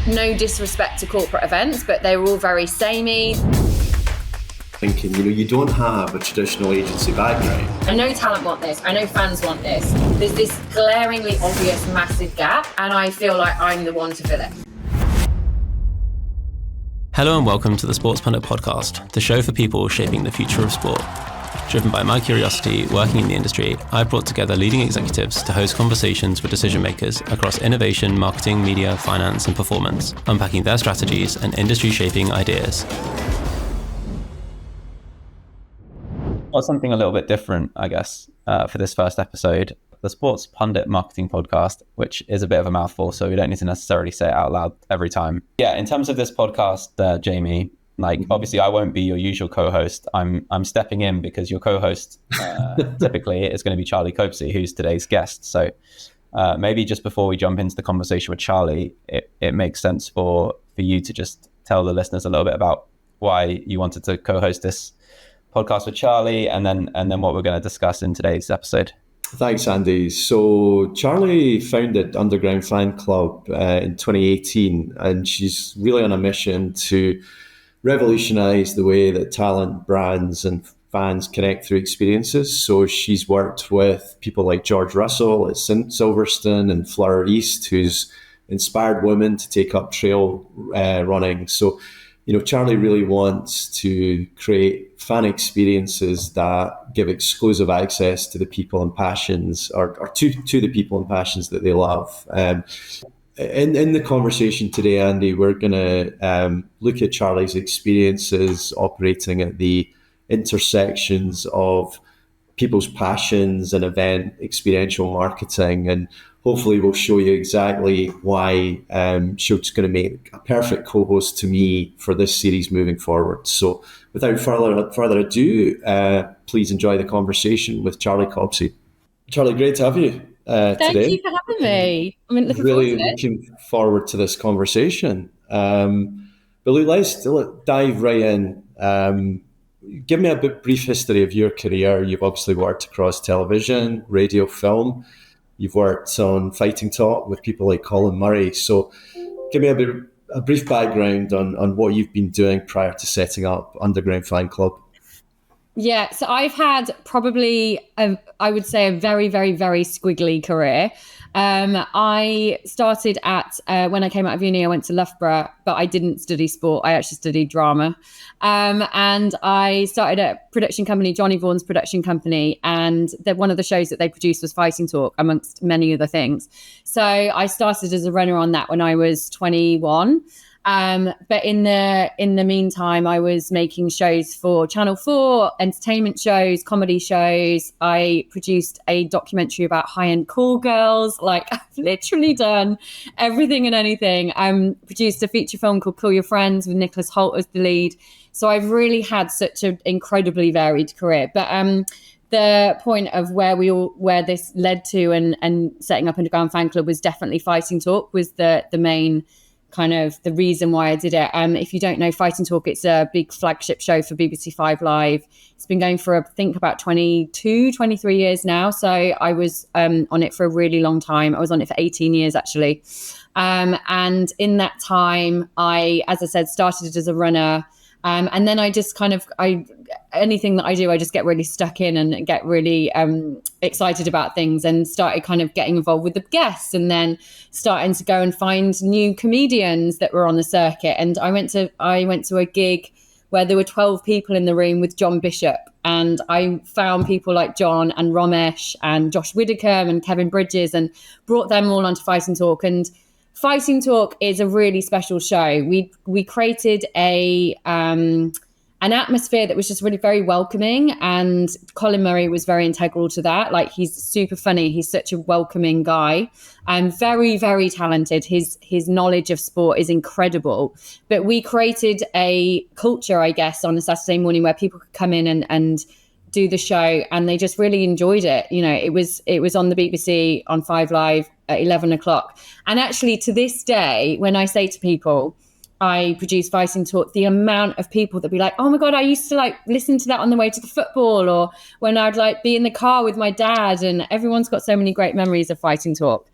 No disrespect to corporate events, but they were all very samey. Thinking, you don't have a traditional agency background. I know talent want this. I know fans want this. There's this glaringly obvious massive gap, and I feel like I'm the one to fill it. Hello and welcome to the Sports Pundit Podcast, the show for people shaping the future of sport. Driven by my curiosity working in the industry, I've brought together leading executives to host conversations with decision makers across innovation, marketing, media, finance and performance, unpacking their strategies and industry-shaping ideas. Well, something a little bit different, I guess, for this first episode, the Sports Pundit Marketing Podcast, which is a bit of a mouthful, so we don't need to necessarily say it out loud every time. Yeah, in terms of this podcast, Jamie, obviously I won't be your usual co-host. I'm stepping in because your co-host typically is going to be Charlie Copsey, who's today's guest. So maybe just before we jump into the conversation with Charlie, it makes sense for you to just tell the listeners a little bit about why you wanted to co-host this podcast with Charlie, and then what we're going to discuss in today's episode. Thanks, Andy. So Charlie founded Underground Fan Club in 2018, and she's really on a mission to revolutionize the way that talent, brands and fans connect through experiences. So she's worked with people like George Russell at Silverstone and Fleur East, who's inspired women to take up trail running. So, Charlie really wants to create fan experiences that give exclusive access to the people and passions, or to the people and passions that they love. In the conversation today, Andy, we're going to look at Charlie's experiences operating at the intersections of people's passions and event experiential marketing, and hopefully we'll show you exactly why she's going to make a perfect co-host to me for this series moving forward. So without further ado, please enjoy the conversation with Charlie Copsey. Charlie, great to have you. Thank today. you for having me. Looking forward to this conversation. But let's dive right in. Give me a brief history of your career. You've obviously worked across television, radio, film. You've worked on Fighting Talk with people like Colin Murray. So give me a brief background on what you've been doing prior to setting up Underground Fan Club. Yeah, so I've had probably, I would say, a very, very, very squiggly career. I started when I came out of uni, I went to Loughborough, but I didn't study sport. I actually studied drama. And I started a production company, Johnny Vaughan's production company. And one of the shows that they produced was Fighting Talk, amongst many other things. So I started as a runner on that when I was 21. But in the meantime, I was making shows for Channel 4, entertainment shows, comedy shows. I produced a documentary about high-end call girls. I've literally done everything and anything. I produced a feature film called Call Your Friends with Nicholas Hoult as the lead. So I've really had such an incredibly varied career. But the point of where this led to and setting up Underground Fan Club was definitely Fighting Talk was the main kind of the reason why I did it. If you don't know Fighting Talk, it's a big flagship show for BBC 5 Live. It's been going for, I think, about 23 years now. So I was on it for a really long time. I was on it for 18 years, actually. And in that time, as I said, started as a runner. And then I just anything that I do, I just get really stuck in and get really excited about things, and started kind of getting involved with the guests, and then starting to go and find new comedians that were on the circuit. And I went to a gig where there were 12 people in the room with John Bishop, and I found people like John and Romesh and Josh Widdicombe and Kevin Bridges and brought them all onto Fighting Talk. And Fighting Talk is a really special show. We created an atmosphere that was just really very welcoming, and Colin Murray was very integral to that. He's super funny. He's such a welcoming guy and very, very talented. His knowledge of sport is incredible. But we created a culture, I guess, on a Saturday morning where people could come in and do the show, and they just really enjoyed it. It was on the BBC on 5 Live at 11 o'clock. And actually, to this day, when I say to people, I produce Fighting Talk, the amount of people that be like, oh my God, I used to listen to that on the way to the football, or when I'd be in the car with my dad, and everyone's got so many great memories of Fighting Talk.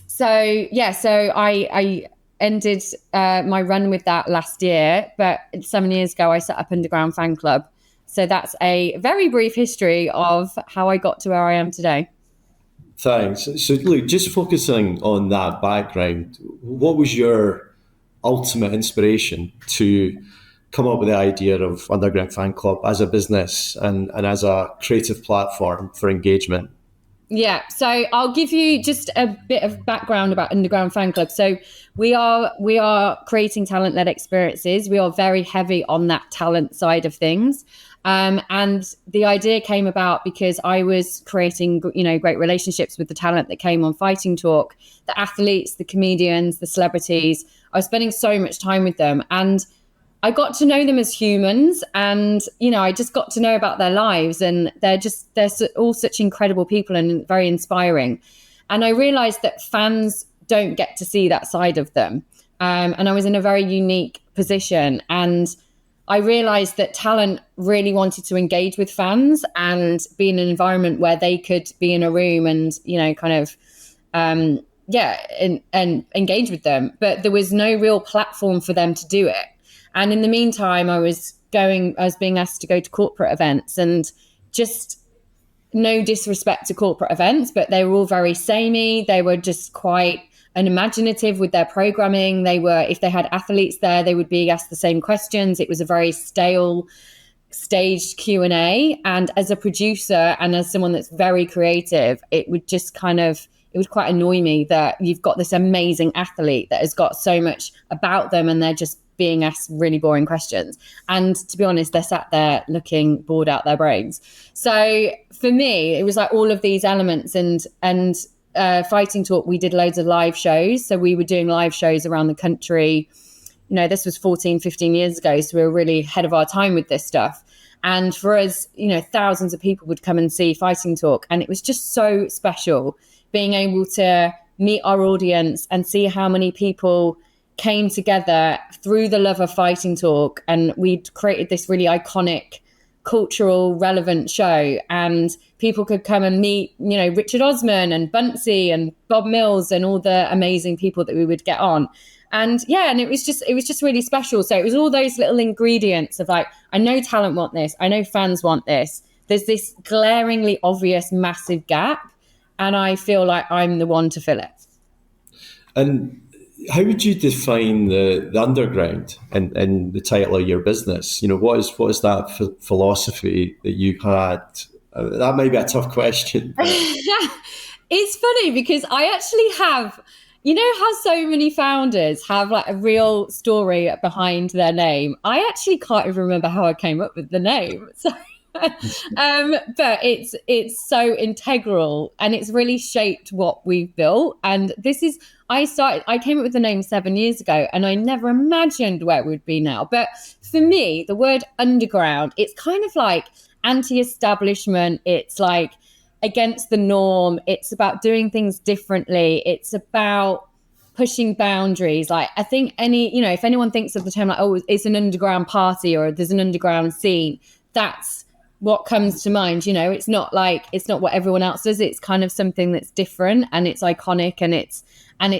So I ended my run with that last year, but 7 years ago, I set up Underground Fan Club. So that's a very brief history of how I got to where I am today. Thanks. So, look, just focusing on that background, what was your ultimate inspiration to come up with the idea of Underground Fan Club as a business and as a creative platform for engagement? Yeah, so I'll give you just a bit of background about Underground Fan Club. So we are creating talent-led experiences. We are very heavy on that talent side of things. And the idea came about because I was creating, great relationships with the talent that came on Fighting Talk, the athletes, the comedians, the celebrities. I was spending so much time with them, and I got to know them as humans, and, I just got to know about their lives, and they're all such incredible people and very inspiring. And I realized that fans don't get to see that side of them. And I was in a very unique position, and I realized that talent really wanted to engage with fans and be in an environment where they could be in a room and, and engage with them. But there was no real platform for them to do it. And in the meantime, I was being asked to go to corporate events, and just no disrespect to corporate events, but they were all very samey. They were just quite unimaginative with their programming. If they had athletes there, they would be asked the same questions. It was a very stale, staged Q&A. And as a producer and as someone that's very creative, it would quite annoy me that you've got this amazing athlete that has got so much about them, and they're just being asked really boring questions. And to be honest, they're sat there looking bored out their brains. So for me, it was like all of these elements, and Fighting Talk, we did loads of live shows. So we were doing live shows around the country. This was 14, 15 years ago. So we were really ahead of our time with this stuff. And for us, thousands of people would come and see Fighting Talk. And it was just so special being able to meet our audience and see how many people came together through the love of Fighting Talk. And we'd created this really iconic, cultural, relevant show, and people could come and meet, Richard Osman and Bunsey and Bob Mills and all the amazing people that we would get on. And and it was just really special. So it was all those little ingredients of like, I know talent want this, I know fans want this. There's this glaringly obvious massive gap, and I feel like I'm the one to fill it. And how would you define the underground and the title of your business? What is that philosophy that you had? That might be a tough question. It's funny because I actually have, how so many founders have like a real story behind their name. I actually can't even remember how I came up with the name. So, but it's so integral, and it's really shaped what we've built. And I came up with the name 7 years ago, and I never imagined where it would be now. But for me, the word underground, it's kind of like anti-establishment. It's like against the norm. It's about doing things differently. It's about pushing boundaries. Like, I think if anyone thinks of the term like, oh, it's an underground party or there's an underground scene, that's what comes to mind. It's not what everyone else does. It's kind of something that's different, and it's iconic, and it's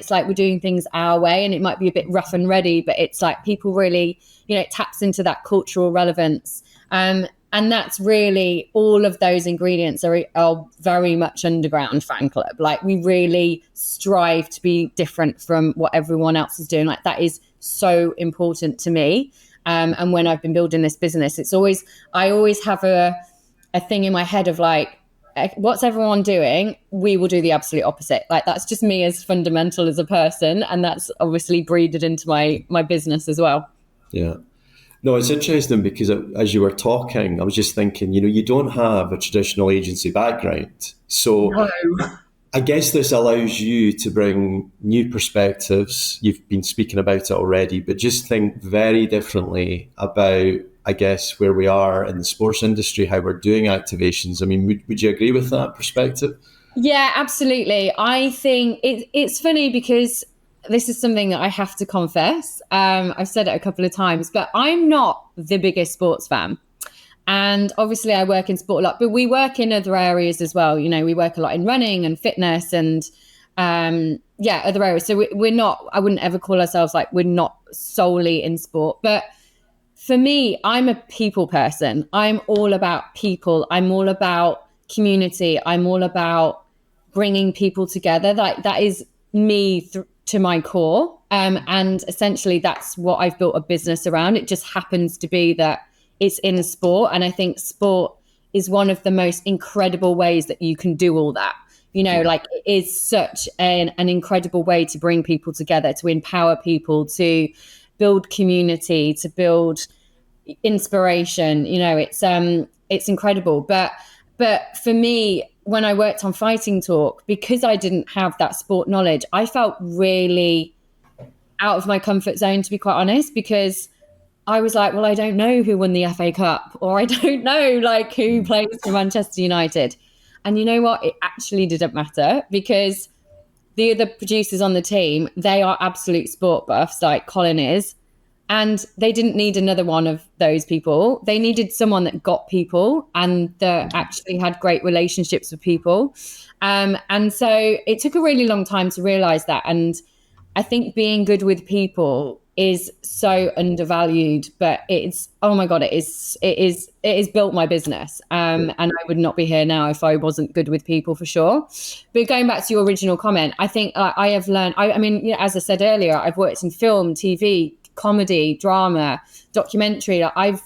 like we're doing things our way, and it might be a bit rough and ready, but it's like people really, it taps into that cultural relevance. And that's really, all of those ingredients are very much Underground Fan Club. Like, we really strive to be different from what everyone else is doing. Like, that is so important to me. And when I've been building this business, I always have a thing in my head of like, what's everyone doing? We will do the absolute opposite. Like, that's just me as fundamental as a person. And that's obviously breeded into my business as well. Yeah. No, it's interesting because as you were talking, I was just thinking, you don't have a traditional agency background. So no. I guess this allows you to bring new perspectives. You've been speaking about it already, but just think very differently about, I guess, where we are in the sports industry, how we're doing activations. I mean, would you agree with that perspective? Yeah, absolutely. I think it's funny because this is something that I have to confess. I've said it a couple of times, but I'm not the biggest sports fan. And obviously I work in sport a lot, but we work in other areas as well. We work a lot in running and fitness and other areas. So we're not, I wouldn't ever call ourselves like, we're not solely in sport. But for me, I'm a people person. I'm all about people. I'm all about community. I'm all about bringing people together. Like that is me to my core. And essentially that's what I've built a business around. It just happens to be that it's in sport. And I think sport is one of the most incredible ways that you can do all that. You know, like it is such an incredible way to bring people together, to empower people, to build community, to build inspiration. You know, it's incredible. But for me, when I worked on Fighting Talk, because I didn't have that sport knowledge, I felt really out of my comfort zone, to be quite honest, because I was like, well, I don't know who won the FA Cup, or I don't know like who plays for Manchester United. And you know what? It actually didn't matter, because the other producers on the team, they are absolute sport buffs, like Colin is. And they didn't need another one of those people. They needed someone that got people and that actually had great relationships with people. And so it took a really long time to realize that. And I think being good with people is so undervalued, but it's, oh my God, it is built my business. And I would not be here now if I wasn't good with people, for sure. But going back to your original comment, I think I have learned, I mean, you know, as I said earlier, I've worked in film, TV, comedy, drama, documentary. I've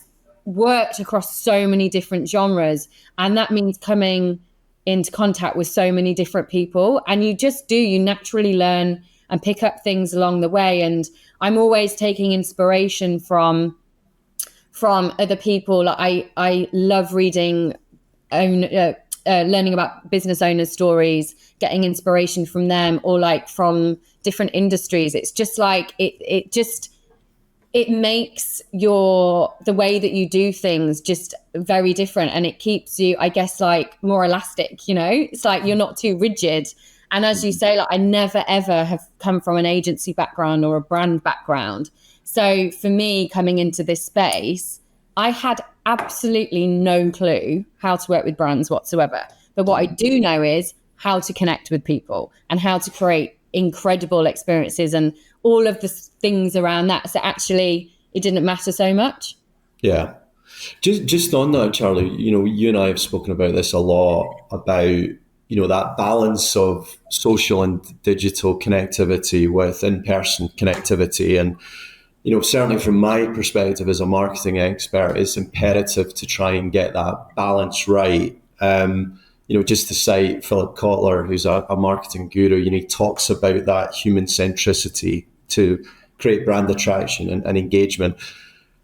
worked across so many different genres, and that means coming into contact with so many different people. And you naturally learn and pick up things along the way. And I'm always taking inspiration from other people. Like I love reading, learning about business owners' stories, getting inspiration from them, or like from different industries. It's just like it makes the way that you do things just very different, and it keeps you, I guess, like more elastic, you know. It's like you're not too rigid. And as you say, like I never ever have come from an agency background or a brand background. So for me, coming into this space, I had absolutely no clue how to work with brands whatsoever. But what I do know is how to connect with people and how to create incredible experiences and all of the things around that. So actually, it didn't matter so much. Yeah. Just on that, Charlie, you know, you and I have spoken about this a lot, about, you know, that balance of social and digital connectivity with in-person connectivity. And, you know, certainly from my perspective as a marketing expert, it's imperative to try and get that balance right. You know, just to cite Philip Kotler, who's a marketing guru, you know, he talks about that human centricity to create brand attraction and engagement.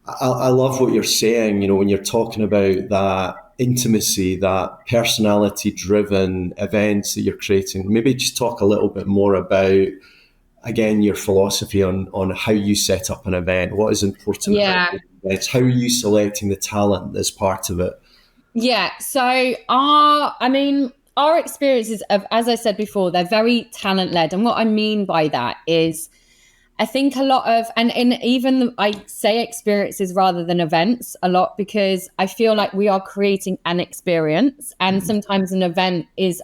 I love what you're saying, you know, when you're talking about that intimacy, that personality-driven events that you're creating. Maybe just talk a little bit more about, again, your philosophy on how you set up an event. What is important about it? How are you selecting the talent as part of it? Yeah. So our experiences of, as I said before, they're very talent-led. And what I mean by that is, I think a lot of, I say experiences rather than events a lot, because I feel like we are creating an experience. And sometimes an event is,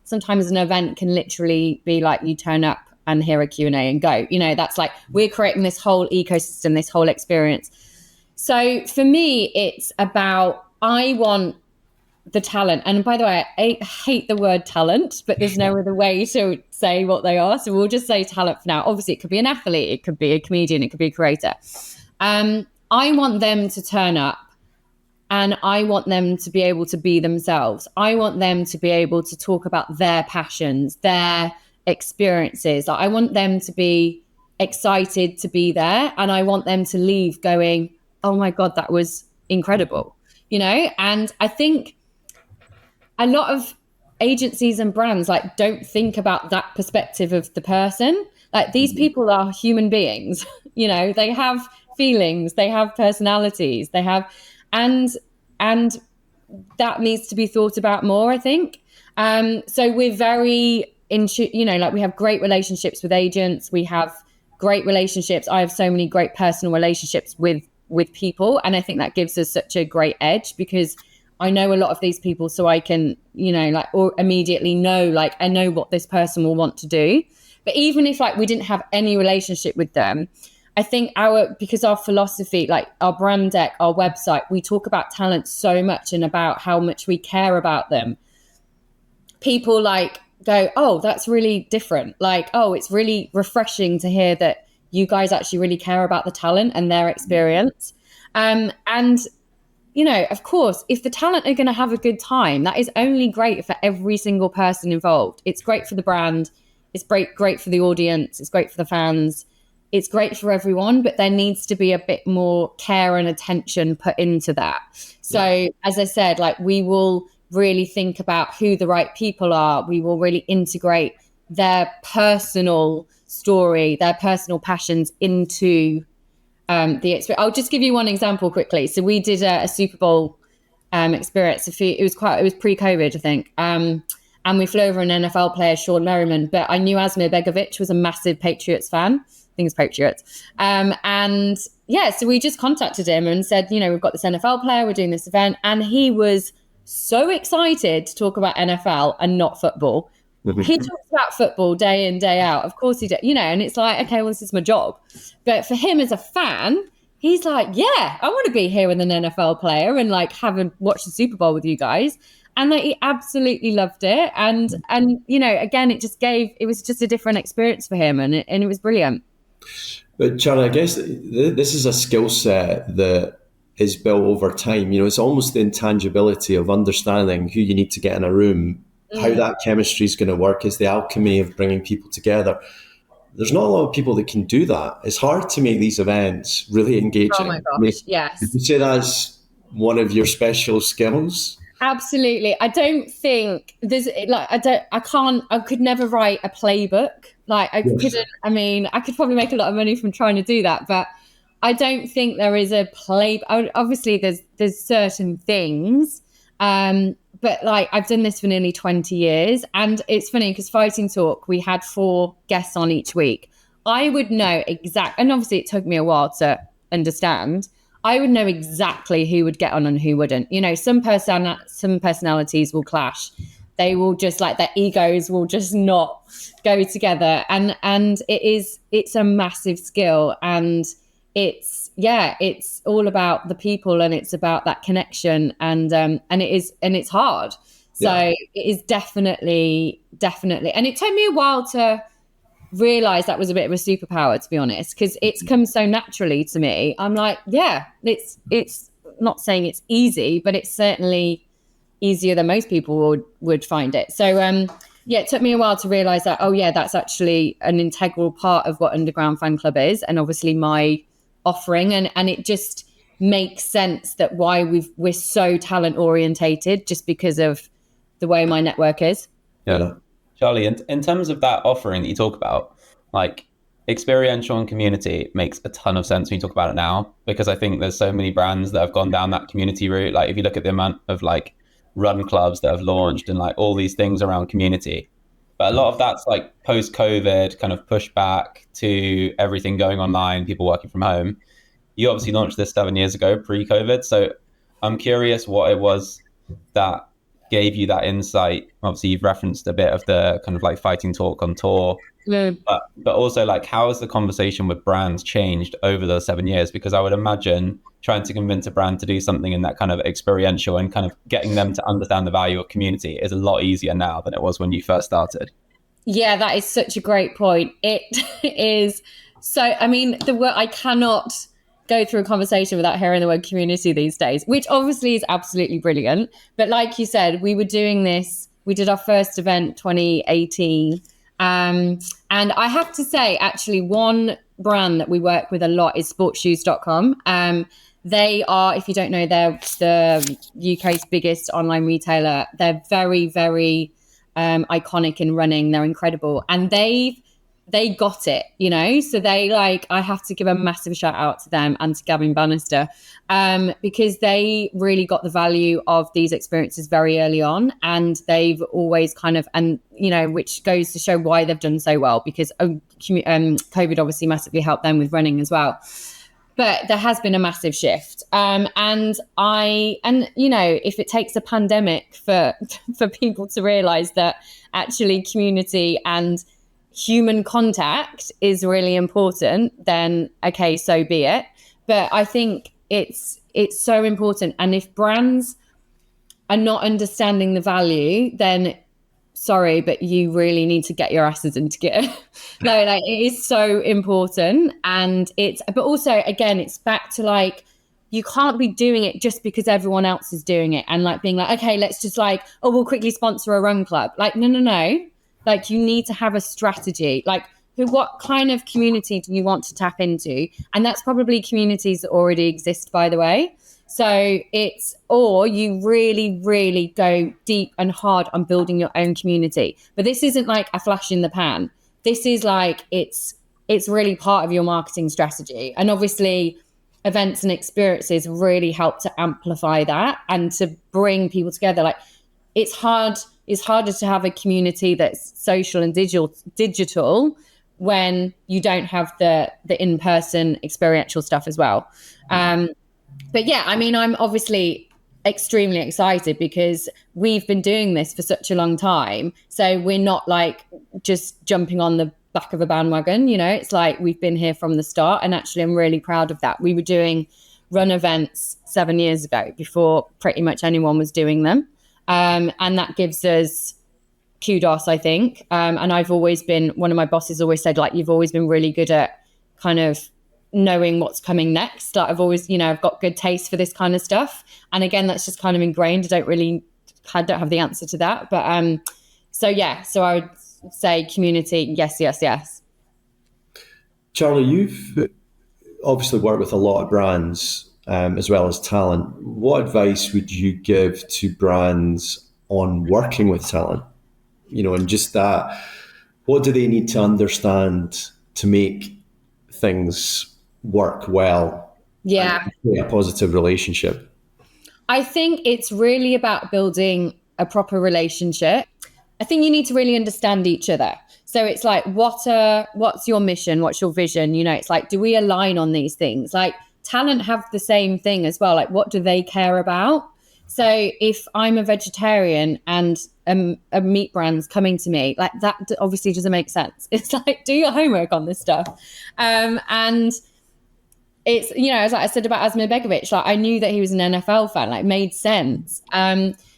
sometimes an event can literally be like you turn up and hear a Q&A and go, you know, that's like, we're creating this whole ecosystem, this whole experience. So for me, it's about, I want the talent. And by the way, I hate the word talent, but there's no other way to say what they are. So we'll just say talent for now. Obviously, it could be an athlete, it could be a comedian, it could be a creator. I want them to turn up, and I want them to be able to be themselves. I want them to be able to talk about their passions, their experiences. I want them to be excited to be there, and I want them to leave going, oh my God, that was incredible, you know? And I think a lot of agencies and brands like don't think about that perspective of the person. Like, these people are human beings, you know, they have feelings, they have personalities, they have, and that needs to be thought about more, I think. So we're very you know, like, we have great relationships with agents, we have great relationships. I have so many great personal relationships with people, and I think that gives us such a great edge, because I know a lot of these people, so I can, like, or immediately know, like, I know what this person will want to do. But even if like we didn't have any relationship with them, I think because our philosophy, like our brand deck, our website, we talk about talent so much and about how much we care about them. People like go, oh, that's really different. Like, oh, it's really refreshing to hear that you guys actually really care about the talent and their experience. And of course, if the talent are going to have a good time, that is only great for every single person involved. It's great for the brand. It's great for the audience. It's great for the fans. It's great for everyone, but there needs to be a bit more care and attention put into that. So as I said, like, we will really think about who the right people are. We will really integrate their personal story, their personal passions into the experience. I'll just give you one example quickly. So we did a Super Bowl experience. It was pre-COVID, I think. And we flew over an NFL player, Sean Merriman, but I knew Asmir Begovic was a massive Patriots fan. I think it's Patriots. So we just contacted him and said, we've got this NFL player, we're doing this event. And he was so excited to talk about NFL and not football. He talks about football day in, day out. Of course he does, and it's like, okay, well, this is my job. But for him as a fan, he's like, yeah, I want to be here with an NFL player and like watch the Super Bowl with you guys. And like, he absolutely loved it. And again, it was just a different experience for him, and it was brilliant. But Charlie, I guess this is a skill set that is built over time. It's almost the intangibility of understanding who you need to get in a room, how that chemistry is going to work, is the alchemy of bringing people together. There's not a lot of people that can do that. It's hard to make these events really engaging. Oh my gosh, yes. Did you say that's one of your special skills? Absolutely. I don't think there's like, I could never write a playbook. Like I could probably make a lot of money from trying to do that, but I don't think there is a obviously there's certain things, but like I've done this for nearly 20 years, and it's funny because Fighting Talk, we had 4 guests on each week. I would know and obviously it took me a while to understand. I would know exactly who would get on and who wouldn't. Some personalities will clash. They will just, like, their egos will just not go together. And it's a massive skill. And it's all about the people, and it's about that connection. And it's hard. So it is definitely. And it took me a while to realize that was a bit of a superpower, to be honest, because it's come so naturally to me. I'm like, it's not saying it's easy, but it's certainly easier than most people would find it. So it took me a while to realize that, that's actually an integral part of what Underground Fan Club is, and obviously my offering, and it just makes sense that why we're so talent orientated, just because of the way my network is. Charlie, in terms of that offering that you talk about, like experiential and community makes a ton of sense when you talk about it now, because I think there's so many brands that have gone down that community route. Like if you look at the amount of like run clubs that have launched and like all these things around community, but a lot of that's like post-COVID kind of pushback to everything going online, people working from home. You obviously launched this 7 years ago, pre-COVID. So I'm curious what it was that gave you that insight. Obviously you've referenced a bit of the kind of like Fighting Talk on tour, but also like how has the conversation with brands changed over those 7 years? Because I would imagine trying to convince a brand to do something in that kind of experiential and kind of getting them to understand the value of community is a lot easier now than it was when you first started. Yeah, that is such a great point. It is. So, I mean, the word, I cannot go through a conversation without hearing the word community these days, which obviously is absolutely brilliant. But like you said, we were doing this, we did our first event 2018. And I have to say, actually, one brand that we work with a lot is sportshoes.com. They are, if you don't know, they're the UK's biggest online retailer. They're very, very iconic in running. They're incredible. And they got it, so I have to give a massive shout out to them and to Gavin Bannister, because they really got the value of these experiences very early on, and they've always which goes to show why they've done so well, because COVID obviously massively helped them with running as well. But there has been a massive shift. And you know, if it takes a pandemic for people to realize that actually community and human contact is really important, then okay, so be it. But I think it's so important. And if brands are not understanding the value, then sorry, but you really need to get your asses into gear. No, like, it is so important. And but also, again, it's back to like, you can't be doing it just because everyone else is doing it and like being like, okay, let's just like, oh, we'll quickly sponsor a run club. Like, no. Like, you need to have a strategy. Like, what kind of community do you want to tap into? And that's probably communities that already exist, by the way. So or you really, really go deep and hard on building your own community. But this isn't like a flash in the pan. This is like, it's really part of your marketing strategy. And obviously events and experiences really help to amplify that and to bring people together. Like, it's harder to have a community that's social and digital when you don't have the in-person experiential stuff as well. But yeah, I mean, I'm obviously extremely excited because we've been doing this for such a long time. So we're not like just jumping on the back of a bandwagon, you know, it's like we've been here from the start. And actually, I'm really proud of that. We were doing run events 7 years ago before pretty much anyone was doing them. And that gives us kudos, I think. And I've always been, one of my bosses always said, like, you've always been really good at kind of knowing what's coming next. Like, I've always, you know, I've got good taste for this kind of stuff. And again, that's just kind of ingrained. I don't have the answer to that. But so I would say community, yes. Charlie, you've obviously worked with a lot of brands as well as talent. What advice would you give to brands on working with talent? You know, and just that, what do they need to understand to make things work well? Yeah. A positive relationship. I think it's really about building a proper relationship. I think you need to really understand each other. So it's like, what's your mission? What's your vision? You know, it's like, do we align on these things? Like, talent have the same thing as well. Like, what do they care about? So if I'm a vegetarian and a meat brand's coming to me, like, that obviously doesn't make sense. It's like, do your homework on this stuff. And it's, you know, as I said about Asmir Begovic, like, I knew that he was an NFL fan, like, made sense.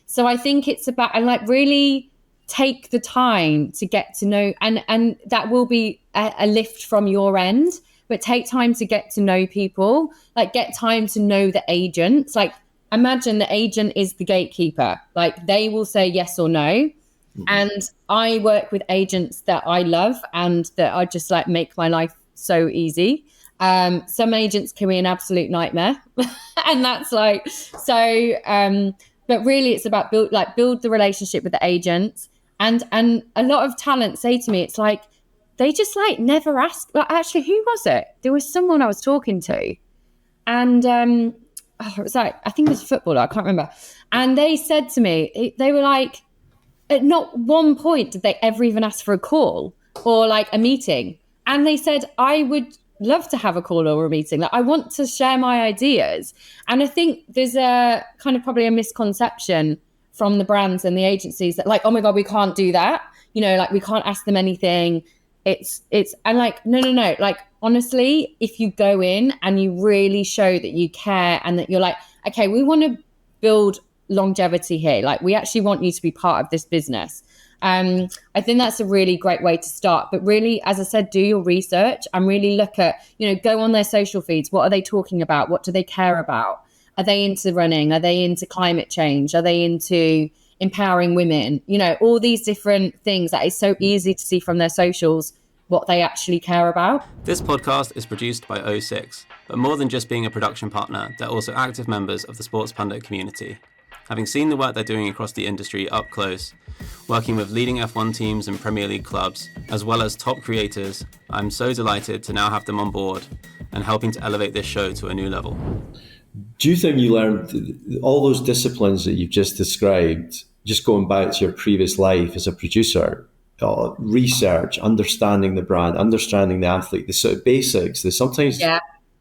So I think it's about, and like, really take the time to get to know, and that will be a lift from your end, but take time to get to know people, like, get time to know the agents. Like, imagine the agent is the gatekeeper, like, they will say yes or no. And I work with agents that I love and that I just like make my life so easy. Some agents can be an absolute nightmare and that's like, so, but really it's about build the relationship with the agents. And a lot of talent say to me, it's like, they just like never ask, like, actually, who was it? There was someone I was talking to and, it was like, I think it was a footballer, I can't remember. And they said to me, they were like, at not one point did they ever even ask for a call or like a meeting. And they said, I would love to have a call or a meeting. Like, I want to share my ideas. And I think there's a kind of probably a misconception from the brands and the agencies that like, oh my God, we can't do that. You know, like, we can't ask them anything. It's, and like, no. Like, honestly, if you go in and you really show that you care and that you're like, okay, we want to build longevity here. Like, we actually want you to be part of this business. I think that's a really great way to start. But really, as I said, do your research and really look at, you know, go on their social feeds. What are they talking about? What do they care about? Are they into running? Are they into climate change? Are they into empowering women? You know, all these different things that is so easy to see from their socials what they actually care about. This podcast is produced by O6, but more than just being a production partner, they're also active members of the Sports Pundit community. Having seen the work they're doing across the industry up close, working with leading F1 teams and Premier League clubs, as well as top creators, I'm so delighted to now have them on board and helping to elevate this show to a new level. Do you think you learned all those disciplines that you've just described, just going back to your previous life as a producer, research, understanding the brand, understanding the athlete, the sort of basics, the sometimes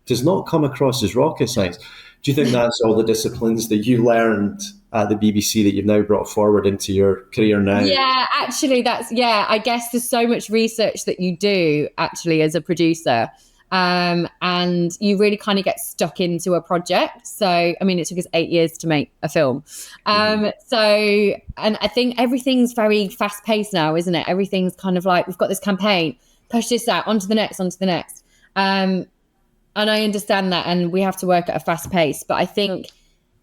does not come across as rocket science. Do you think that's all the disciplines that you learned at the BBC that you've now brought forward into your career now? Yeah, actually, I guess there's so much research that you do actually as a producer. And you really kind of get stuck into a project. So, I mean, it took us 8 years to make a film. And I think everything's very fast paced now, isn't it? Everything's kind of like, we've got this campaign, push this out, onto the next. And I understand that, and we have to work at a fast pace. But I think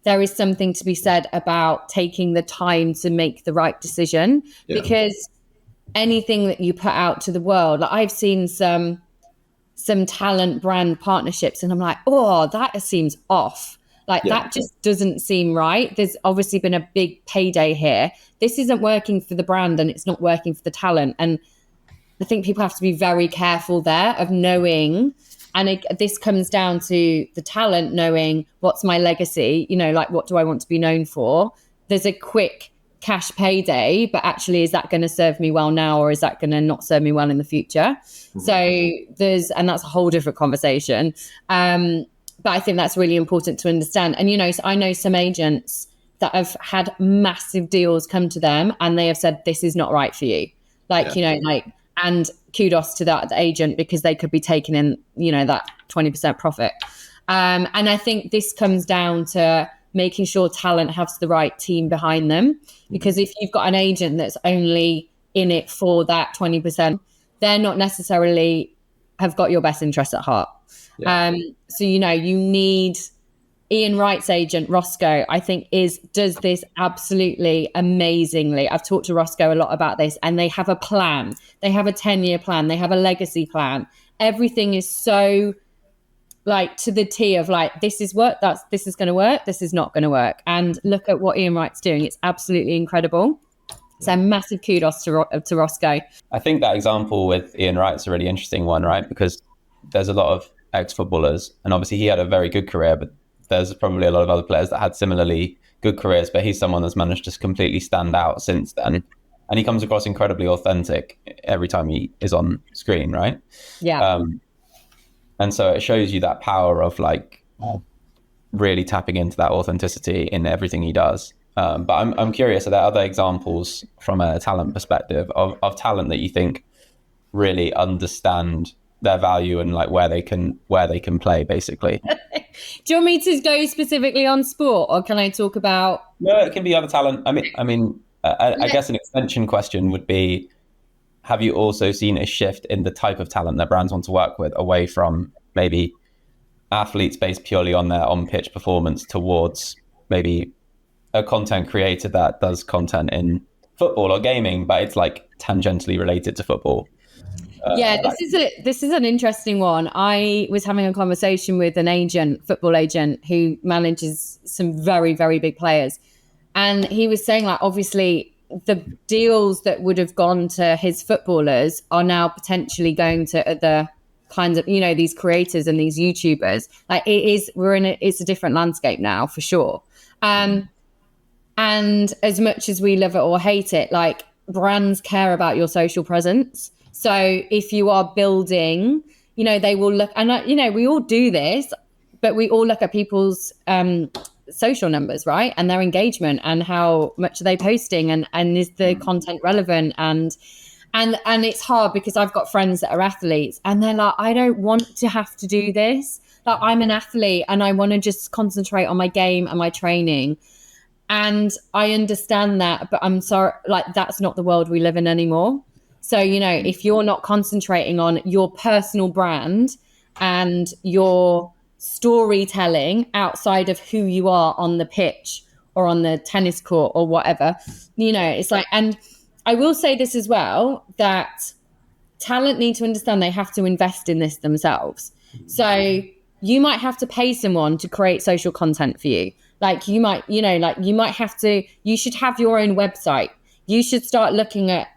there is something to be said about taking the time to make the right decision, because anything that you put out to the world, like I've seen some talent brand partnerships, and I'm like, oh, that seems off. Like that just doesn't seem right. There's obviously been a big payday here. This isn't working for the brand, and it's not working for the talent. And I think people have to be very careful there of knowing, and this comes down to the talent knowing, what's my legacy? You know, like, what do I want to be known for? There's a quick cash payday, but actually, is that going to serve me well now, or is that going to not serve me well in the future? So and that's a whole different conversation. But I think that's really important to understand. And, you know, so I know some agents that have had massive deals come to them, and they have said, this is not right for you. Like, you know, like, and kudos to that agent, because they could be taking in, you know, that 20% profit. And I think this comes down to making sure talent has the right team behind them, because if you've got an agent that's only in it for that 20%, they're not necessarily have got your best interests at heart. So, you know, you need Ian Wright's agent, Roscoe, I think does this absolutely amazingly. I've talked to Roscoe a lot about this, and they have a plan. They have a 10-year plan. They have a legacy plan. Everything is so like to the T of like, this is going to work. This is not going to work. And look at what Ian Wright's doing. It's absolutely incredible. So massive kudos to Roscoe. I think that example with Ian Wright's a really interesting one, right? Because there's a lot of ex-footballers, and obviously he had a very good career, but there's probably a lot of other players that had similarly good careers, but he's someone that's managed to completely stand out since then. And he comes across incredibly authentic every time he is on screen, right? Yeah. And so it shows you that power of like really tapping into that authenticity in everything he does. But I'm curious, are there other examples from a talent perspective of talent that you think really understand their value and like where they can play, basically? Do you want me to go specifically on sport, or can I talk about? No, it can be other talent. I guess an extension question would be, have you also seen a shift in the type of talent that brands want to work with, away from maybe athletes based purely on their on-pitch performance towards maybe a content creator that does content in football or gaming, but it's like tangentially related to football? This is an interesting one. I was having a conversation with an football agent who manages some very, very big players. And he was saying, like, obviously the deals that would have gone to his footballers are now potentially going to other kinds of, you know, these creators and these YouTubers. Like it's a different landscape now, for sure. And as much as we love it or hate it, like, brands care about your social presence. So if you are building, you know, they will look, and you know, we all do this, but we all look at people's social numbers, right? And their engagement, and how much are they posting, and is the content relevant? And it's hard, because I've got friends that are athletes, and they're like, I don't want to have to do this. Like, I'm an athlete and I want to just concentrate on my game and my training. And I understand that, but I'm sorry, like, that's not the world we live in anymore. So, you know, if you're not concentrating on your personal brand and your storytelling outside of who you are on the pitch or on the tennis court or whatever, you know, it's like, and I will say this as well, that talent need to understand they have to invest in this themselves. So you might have to pay someone to create social content for you. Like, you might, you know, like, you might have to, you should have your own website. You should start looking at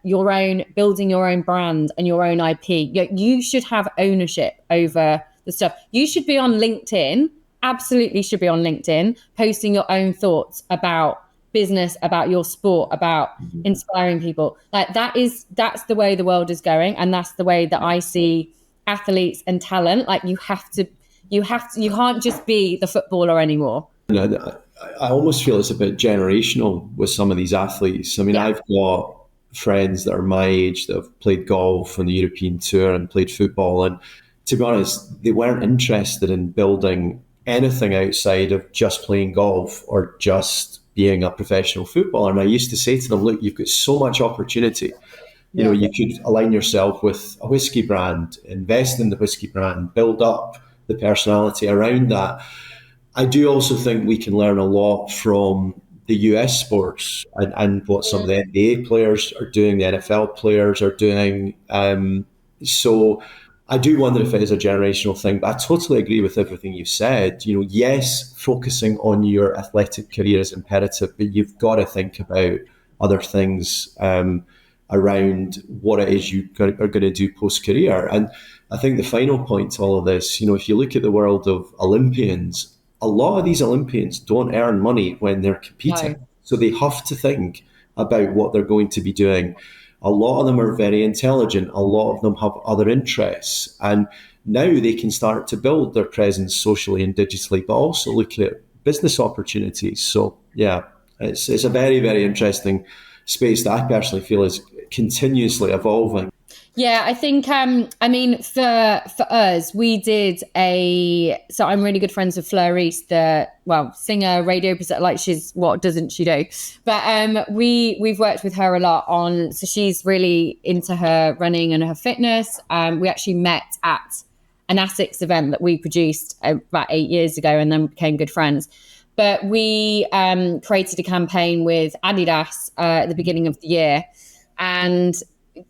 building your own brand and your own IP. You should have ownership over the stuff. You should be on LinkedIn, absolutely should be on LinkedIn, posting your own thoughts about business, about your sport, about inspiring people. Like, that's the way the world is going. And that's the way that I see athletes and talent. Like, you have to you can't just be the footballer anymore. I almost feel it's a bit generational with some of these athletes. I mean, I've got friends that are my age that have played golf on the European tour and played football. And to be honest, they weren't interested in building anything outside of just playing golf or just being a professional footballer. And I used to say to them, look, you've got so much opportunity. You know, you could align yourself with a whiskey brand, invest in the whiskey brand, build up the personality around that. I do also think we can learn a lot from the US sports and what some of the NBA players are doing, the NFL players are doing. So I do wonder if it is a generational thing, but I totally agree with everything you said. You know, yes, focusing on your athletic career is imperative, but you've got to think about other things around what it is you are going to do post-career. And I think the final point to all of this, you know, if you look at the world of Olympians, a lot of these Olympians don't earn money when they're competing. No. So they have to think about what they're going to be doing. A lot of them are very intelligent. A lot of them have other interests. And now they can start to build their presence socially and digitally, but also look at business opportunities. So, yeah, it's a very, very interesting space that I personally feel is continuously evolving. Yeah, I think, I mean, for us, we did so I'm really good friends with Fleur Reese, singer, radio presenter, like what doesn't she do? But we've worked with her a lot so she's really into her running and her fitness. We actually met at an ASICS event that we produced about 8 years ago and then became good friends. But we created a campaign with Adidas at the beginning of the year, and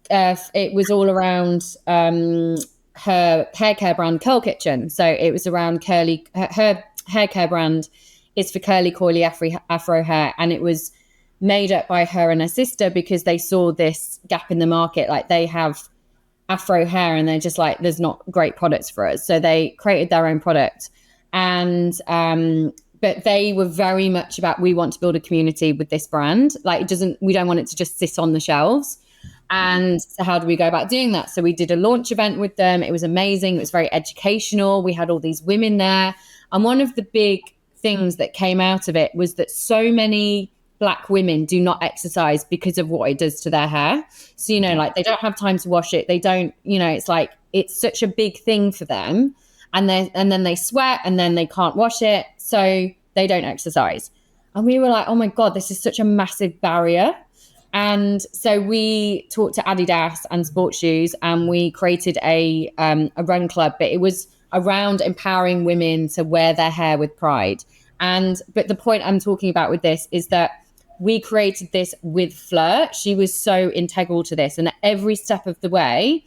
it was all around her hair care brand Curl Kitchen. So it was around her hair care brand is for curly, coily afro hair, and it was made up by her and her sister because they saw this gap in the market. Like, they have afro hair and they're just like, there's not great products for us, so they created their own product. And but they were very much about, we want to build a community with this brand. Like, we don't want it to just sit on the shelves. And so how do we go about doing that? So we did a launch event with them. It was amazing. It was very educational. We had all these women there. And one of the big things that came out of it was that so many Black women do not exercise because of what it does to their hair. So, you know, like, they don't have time to wash it. They don't, you know, it's like, it's such a big thing for them. And then they sweat and then they can't wash it. So they don't exercise. And we were like, oh my God, this is such a massive barrier. And so we talked to Adidas and Sports Shoes, and we created a run club, but it was around empowering women to wear their hair with pride. But the point I'm talking about with this is that we created this with Fleur. She was so integral to this, and at every step of the way,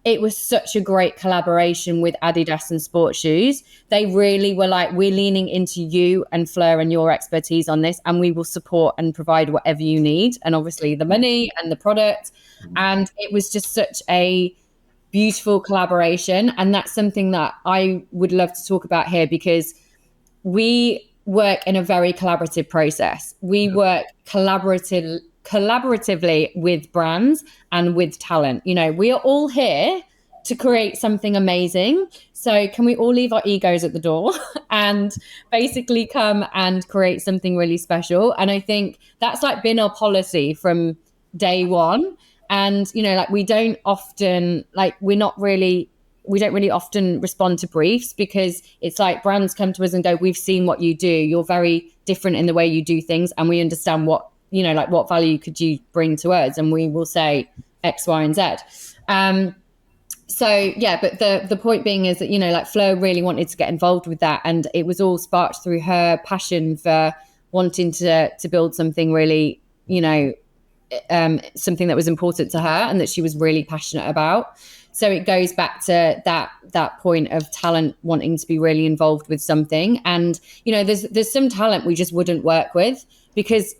it was such a great collaboration with Adidas and Sports Shoes. They really were like, we're leaning into you and Fleur and your expertise on this, and we will support and provide whatever you need. And obviously the money and the product. And it was just such a beautiful collaboration. And that's something that I would love to talk about here, because we work in a very collaborative process. We work collaboratively with brands and with talent. You know, we are all here to create something amazing. So can we all leave our egos at the door and basically come and create something really special? And I think that's like been our policy from day one. And, you know, like, we don't really often respond to briefs, because it's like brands come to us and go, we've seen what you do. You're very different in the way you do things, and we understand what value could you bring to us? And we will say X, Y, and Z. So yeah, but the point being is that, you know, like, Fleur really wanted to get involved with that, and it was all sparked through her passion for wanting to build something really, you know, something that was important to her and that she was really passionate about. So it goes back to that point of talent wanting to be really involved with something. And, you know, there's some talent we just wouldn't work with because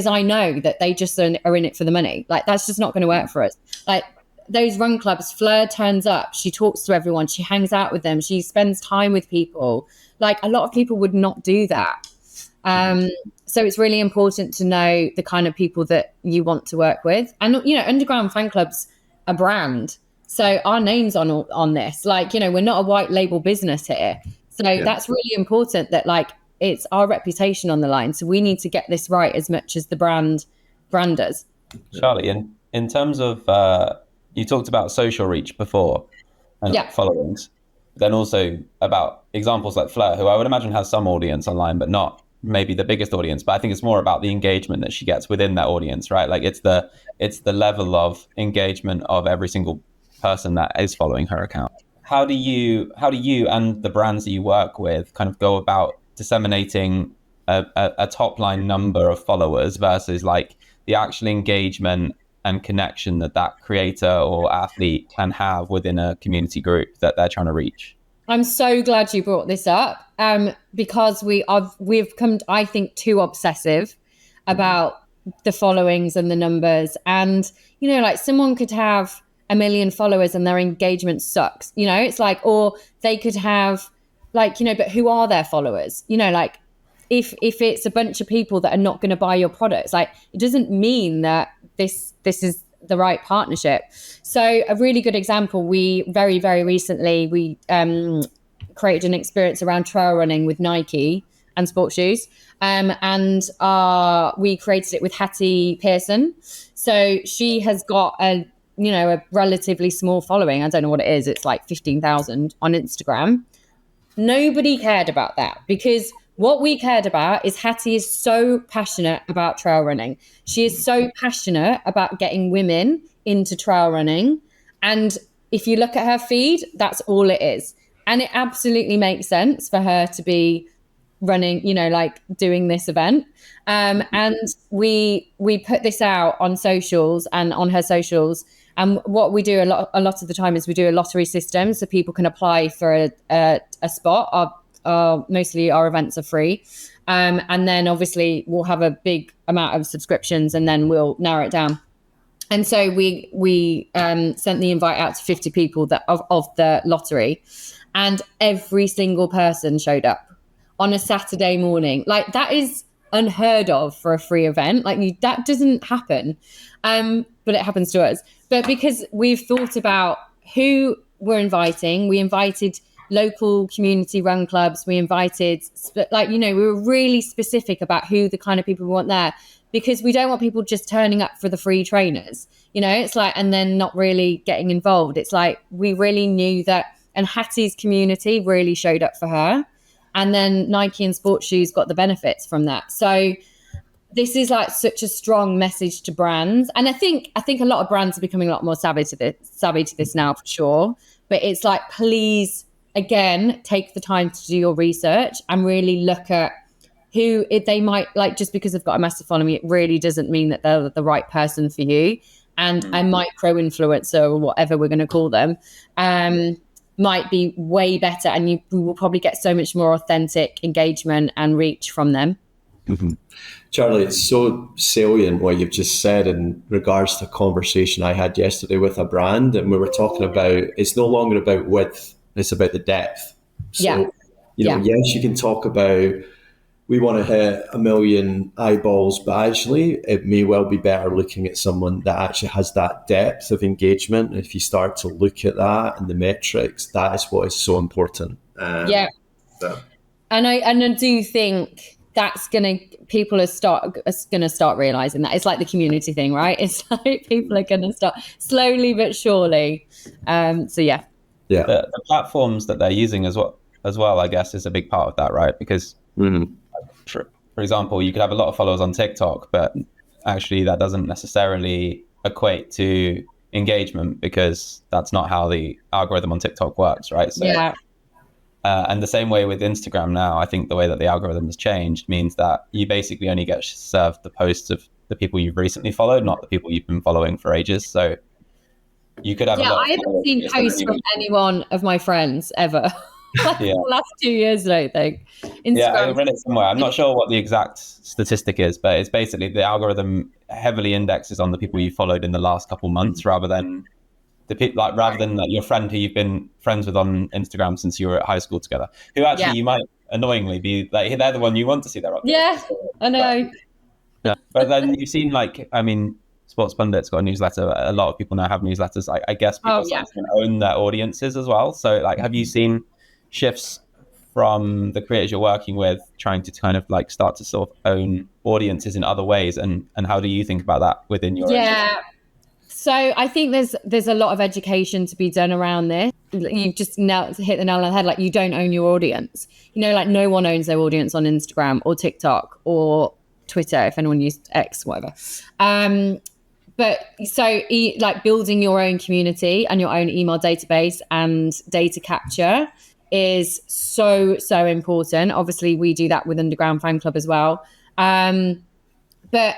I know that they just are in it for the money. Like, that's just not going to work for us. Like, those run clubs, Fleur turns up, she talks to everyone, she hangs out with them, she spends time with people. Like, a lot of people would not do that. So it's really important to know the kind of people that you want to work with. And, you know, Underground Fan Club's a brand. So our name's on this. Like, you know, we're not a white label business here. So that's really important, that like it's our reputation on the line. So we need to get this right as much as the brand does. Charlie, in terms of, you talked about social reach before and followings, then also about examples like Fleur, who I would imagine has some audience online, but not maybe the biggest audience. But I think it's more about the engagement that she gets within that audience, right? Like it's the level of engagement of every single person that is following her account. How do you and the brands that you work with kind of go about disseminating a top line number of followers versus like the actual engagement and connection that creator or athlete can have within a community group that they're trying to reach? I'm so glad you brought this up, because we've come, I think, too obsessive about the followings and the numbers. And, you know, like someone could have 1 million followers and their engagement sucks, you know, it's like, or they could have like, you know, but who are their followers? You know, like if it's a bunch of people that are not going to buy your products, like it doesn't mean that this is the right partnership. So a really good example, we very, very recently, we created an experience around trail running with Nike and sports shoes. And we created it with Hattie Pearson. So she has got a relatively small following. I don't know what it is. It's like 15,000 on Instagram. Nobody cared about that, because what we cared about is Hattie is so passionate about trail running. She is so passionate about getting women into trail running. And if you look at her feed, that's all it is. And it absolutely makes sense for her to be running, you know, like doing this event. And we put this out on socials and on her socials. And what we do a lot of the time is we do a lottery system so people can apply for a spot. Mostly our events are free. And then obviously we'll have a big amount of subscriptions and then we'll narrow it down. And so we sent the invite out to 50 people of the lottery, and every single person showed up on a Saturday morning. Like that is unheard of for a free event. Like that doesn't happen. But it happens to us. But because we've thought about who we're inviting, we invited local community run clubs. We invited, like, you know, we were really specific about who the kind of people we want there, because we don't want people just turning up for the free trainers, you know, it's like, and then not really getting involved. It's like, we really knew that, and Hattie's community really showed up for her. And then Nike and sports shoes got the benefits from that. So this is like such a strong message to brands. And I think a lot of brands are becoming a lot more savvy to this now, for sure. But it's like, please, again, take the time to do your research and really look at who they might like. Just because they've got a massive following, it really doesn't mean that they're the right person for you. And a micro influencer, or whatever we're going to call them, might be way better. And you will probably get so much more authentic engagement and reach from them. Mm-hmm. Charlie, it's so salient what you've just said in regards to a conversation I had yesterday with a brand, and we were talking about, it's no longer about width, it's about the depth. So, yes, you can talk about, we want to hit 1 million eyeballs, but actually it may well be better looking at someone that actually has that depth of engagement. And if you start to look at that and the metrics, that is what is so important. And I do think that's people are gonna start realizing that. It's like the community thing, right? It's like people are gonna start slowly but surely. The platforms that they're using as well, I guess, is a big part of that, right? Because for example, you could have a lot of followers on TikTok, but actually that doesn't necessarily equate to engagement, because that's not how the algorithm on TikTok works, right? So and the same way with Instagram now, I think the way that the algorithm has changed means that you basically only get served the posts of the people you've recently followed, not the people you've been following for ages. So you could have I haven't seen posts from any one of my friends ever. The last 2 years, I don't think. Instagram. I read it somewhere. I'm not sure what the exact statistic is, but it's basically the algorithm heavily indexes on the people you followed in the last couple months, rather than the people, like, rather than your friend who you've been friends with on Instagram since you were at high school together, who actually you might annoyingly be like, they're the one you want to see their updates. Yeah, I know. But then you've seen, like, I mean, Sports Pundit's got a newsletter. A lot of people now have newsletters. I guess people can own their audiences as well. So, like, have you seen shifts from the creators you're working with trying to kind of like start to sort of own audiences in other ways, and how do you think about that within your Yeah. So I think there's a lot of education to be done around this. You just hit the nail on the head. Like, you don't own your audience. Like no one owns their audience on Instagram or TikTok or Twitter, if anyone used X, whatever. But so like building your own community and your own email database and data capture is so important. Obviously, we do that with Underground Fan Club as well. But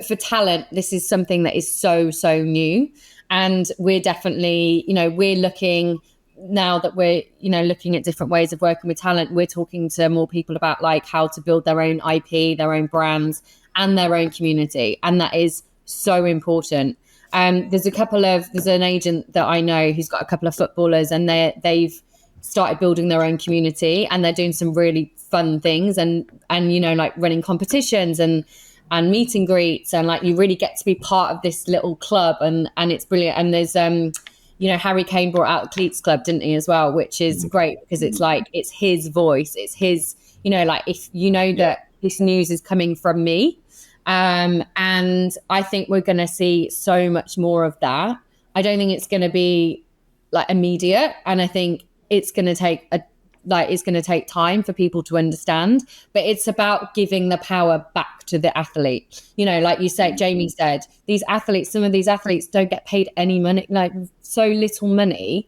for talent, this is something that is so new, and we're definitely, we're looking now that we're, looking at different ways of working with talent. We're talking to more people about like how to build their own IP, their own brands, and their own community, and that is so important. There's an agent that I know who's got a couple of footballers, and they've started building their own community, and they're doing some really fun things, and like running competitions and meet and greets, and like you really get to be part of this little club, and it's brilliant. And there's Harry Kane brought out the Cleats Club, didn't he, as well, which is great because it's like it's his voice, it's his, like if that this news is coming from me, and I think we're going to see so much more of that. I don't think it's going to be like immediate, and I think it's going to take time for people to understand, but it's about giving the power back to the athlete. Like you said, Jamie said, some of these athletes don't get paid any money, like so little money.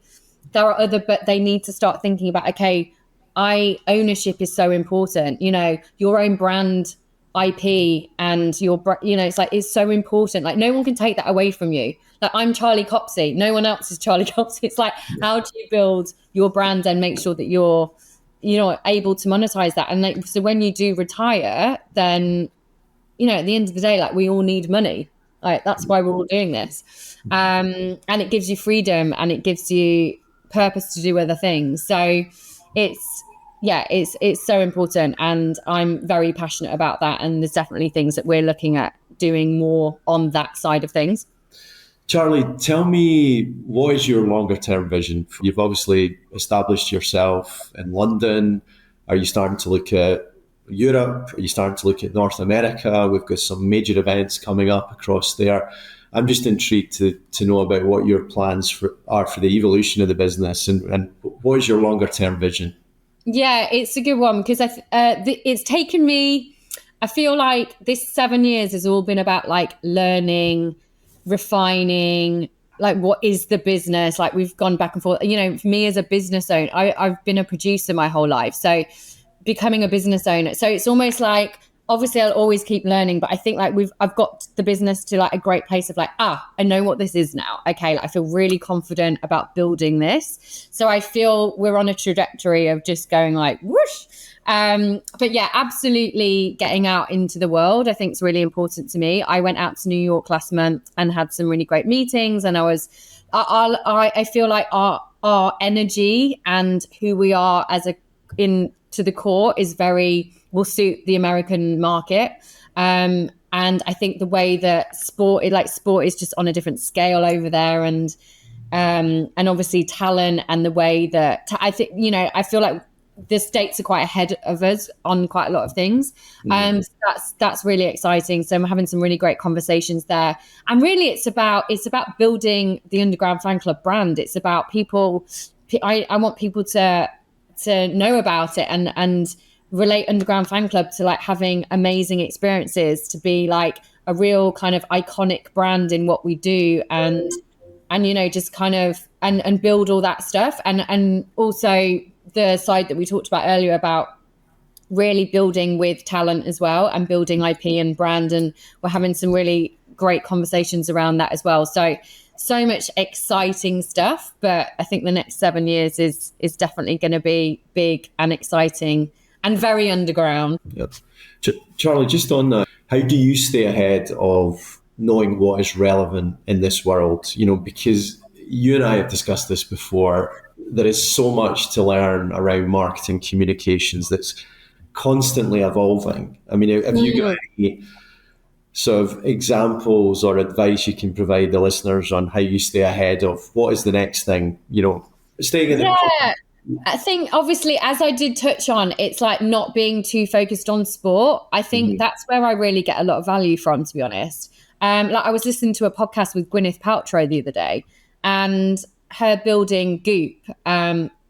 But they need to start thinking about, okay, ownership is so important. Your own brand IP and it's so important. Like no one can take that away from you. Like I'm Charlie Copsey, no one else is Charlie Copsey. It's like, how do you build your brand and make sure that you're able to monetize that? And so when you do retire, then at the end of the day, like we all need money. Like that's why we're all doing this, and it gives you freedom and it gives you purpose to do other things. So it's so important, and I'm very passionate about that, and there's definitely things that we're looking at doing more on that side of things. Charlie, tell me, what is your longer term vision? You've obviously established yourself in London. Are you starting to look at Europe? Are you starting to look at North America? We've got some major events coming up across there. I'm just intrigued to know about what your plans are for the evolution of the business, and what is your longer term vision? Yeah, it's a good one because it's taken me, I feel like this 7 years has all been about like learning, refining, like what is the business? Like we've gone back and forth, for me as a business owner, I've been a producer my whole life. So becoming a business owner. So it's almost like, obviously I'll always keep learning, but I think like I've got the business to like a great place of like, I know what this is now. Okay. Like I feel really confident about building this. So I feel we're on a trajectory of just going like whoosh. But yeah, absolutely getting out into the world, I think is really important to me. I went out to New York last month and had some really great meetings, and I feel like our energy and who we are to the core is will suit the American market. And I think the way that sport is just on a different scale over there, and obviously talent, and the way that I think, I feel like the States are quite ahead of us on quite a lot of things. So that's really exciting. So I'm having some really great conversations there. And really it's about building the Underground Fan Club brand. It's about people. I want people to know about it and relate Underground Fan Club to like having amazing experiences, to be like a real kind of iconic brand in what we do, and just kind of and build all that stuff, and also the side that we talked about earlier about really building with talent as well, and building IP and brand, and we're having some really great conversations around that as well. So much exciting stuff, but I think the next 7 years is definitely going to be big and exciting and very underground. Yep. Charlie, just on that, how do you stay ahead of knowing what is relevant in this world? Because you and I have discussed this before, there is so much to learn around marketing communications that's constantly evolving. I mean, have you got any sort of examples or advice you can provide the listeners on how you stay ahead of what is the next thing, staying in the I think obviously, as I did touch on, it's like not being too focused on sport. I think that's where I really get a lot of value from, to be honest. Like I was listening to a podcast with Gwyneth Paltrow the other day, and her building Goop.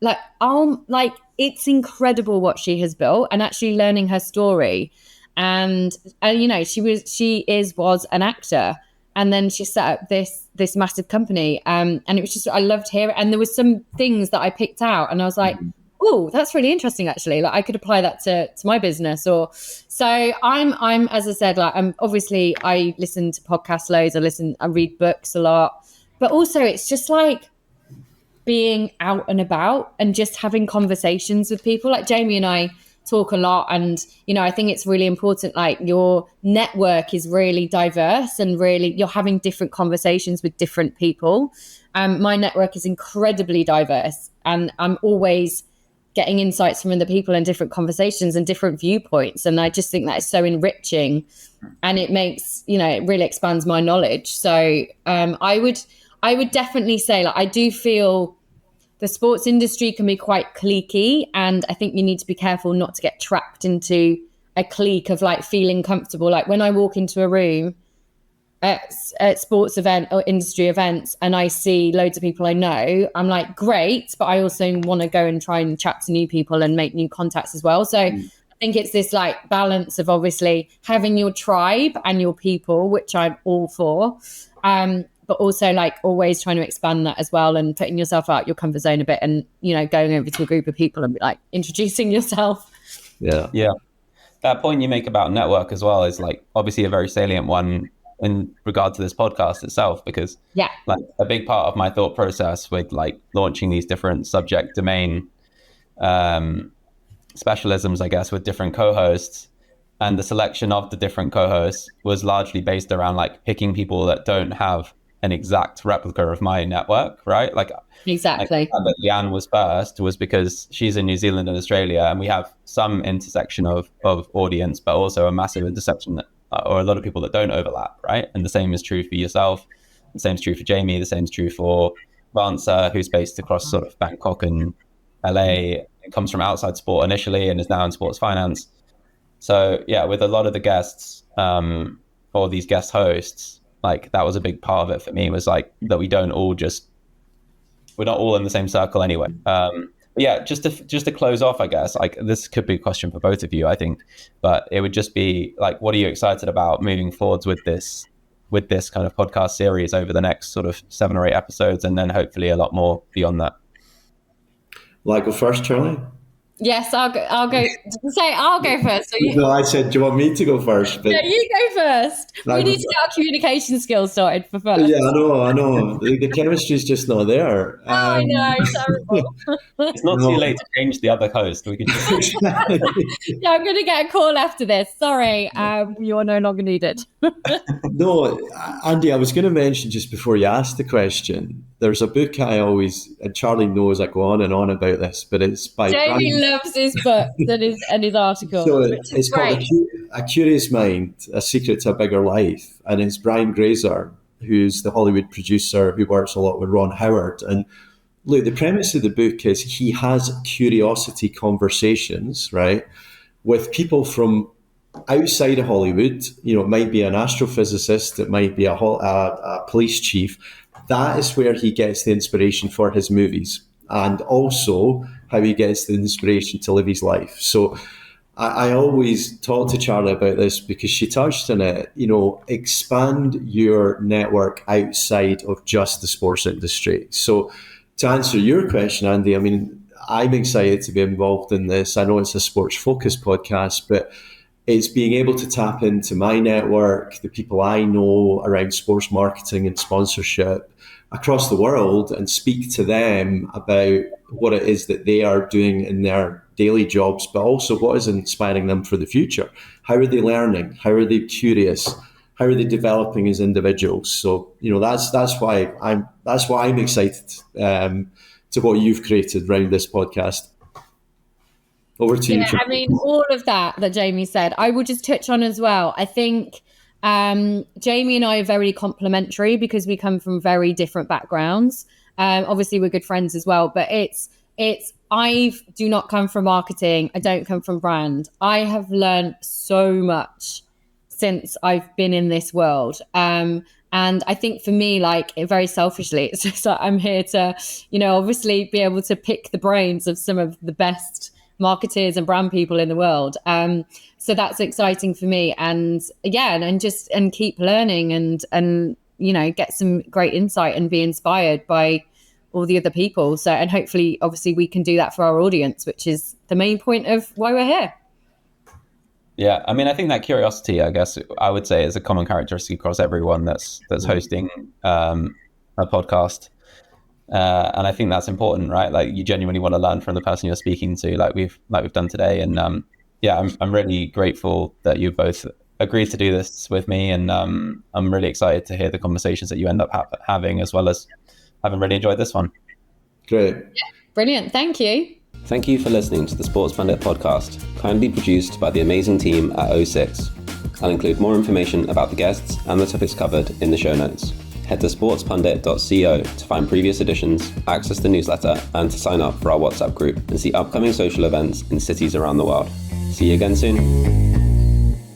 Like it's incredible what she has built, and actually learning her story. And you know, she was an actor, and then she set up this massive company. And it was just, I loved hearing, and there was some things that I picked out, and I was like, oh, that's really interesting, actually. Like I could apply that to my business. Or so I'm as I said, like I'm obviously, I listen to podcasts loads, I read books a lot, but also it's just like being out and about and just having conversations with people. Like Jamie and I talk a lot, and you know, I think it's really important, like your network is really diverse, and really you're having different conversations with different people. My network is incredibly diverse, and I'm always getting insights from other people and different conversations and different viewpoints, and I just think that is so enriching, and it makes, you know, it really expands my knowledge. So I would definitely say, like, I do feel the sports industry can be quite cliquey, and I think you need to be careful not to get trapped into a clique of like feeling comfortable. Like when I walk into a room at sports event or industry events and I see loads of people I know, I'm like, great, but I also want to go and try and chat to new people and make new contacts as well. So I think it's this like balance of obviously having your tribe and your people, which I'm all for. But also like always trying to expand that as well, and putting yourself out your comfort zone a bit, and, you know, going over to a group of people and like introducing yourself. Yeah. That point you make about network as well is like obviously a very salient one in regard to this podcast itself, because like a big part of my thought process with like launching these different subject domain specialisms, I guess, with different co-hosts, and the selection of the different co-hosts was largely based around like picking people that don't have an exact replica of my network, right? Like exactly. That Leanne was first was because she's in New Zealand and Australia, and we have some intersection of audience, but also a massive intersection or a lot of people that don't overlap, right? And the same is true for yourself. The same is true for Jamie. The same is true for Vansa, who's based across sort of Bangkok and LA. It comes from outside sport initially and is now in sports finance. So yeah, with a lot of the guests or these guest hosts, like that was a big part of it for me, was like that we're not all in the same circle anyway. But yeah, just to close off, I guess, like this could be a question for both of you, I think, but it would just be like, what are you excited about moving forwards with this kind of podcast series over the next sort of 7 or 8 episodes, and then hopefully a lot more beyond that? Will I go first, Charlie? Yes, I'll go. I'll go first. So No, I said, do you want me to go first? But yeah, you go first. We need to get our communication skills sorted for first. Yeah, I know. The chemistry is just not there. I know, terrible. It's not too late to change the other host. We can just... Yeah, I'm going to get a call after this. Sorry, you are no longer needed. No, Andy, I was going to mention just before you asked the question, there's a book I always, and Charlie knows I go on and on about this, but it's by Jamie loves his book and his article. So it's called A Curious Mind, A Secret to a Bigger Life. And it's Brian Grazer, who's the Hollywood producer who works a lot with Ron Howard. And look, the premise of the book is he has curiosity conversations, right, with people from outside of Hollywood. You know, it might be an astrophysicist, it might be a police chief. That is where he gets the inspiration for his movies, and also how he gets the inspiration to live his life. So I always talk to Charlie about this because she touched on it. You know, expand your network outside of just the sports industry. So to answer your question, Andy, I mean, I'm excited to be involved in this. I know it's a sports focused podcast, but it's being able to tap into my network, the people I know around sports marketing and sponsorship across the world, and speak to them about what it is that they are doing in their daily jobs, but also what is inspiring them for the future. How are they learning? How are they curious? How are they developing as individuals? So, you know, that's why I'm excited to what you've created around this podcast. Over to you. I mean, all of that Jamie said, I would just touch on as well. I think Jamie and I are very complementary because we come from very different backgrounds. Obviously, we're good friends as well, but it's I do not come from marketing. I don't come from brand. I have learned so much since I've been in this world. And I think for me, like, very selfishly, it's just like I'm here to, obviously be able to pick the brains of some of the best marketers and brand people in the world. So that's exciting for me. And and keep learning and get some great insight and be inspired by all the other people. So, and hopefully, obviously, we can do that for our audience, which is the main point of why we're here. Yeah, I mean, I think that curiosity, I guess, I would say, is a common characteristic across everyone that's hosting a podcast, and I think that's important, right? Like, you genuinely want to learn from the person you're speaking to, like we've done today. And I'm really grateful that you both agreed to do this with me, and I'm really excited to hear the conversations that you end up having, as well as having really enjoyed this one. Great. Yeah, brilliant. Thank you. Thank you for listening to the Sports Pundit podcast, kindly produced by the amazing team at O6. I'll include more information about the guests and the topics covered in the show notes. Head to sportspundit.co to find previous editions, access the newsletter, and to sign up for our WhatsApp group and see upcoming social events in cities around the world. See you again soon.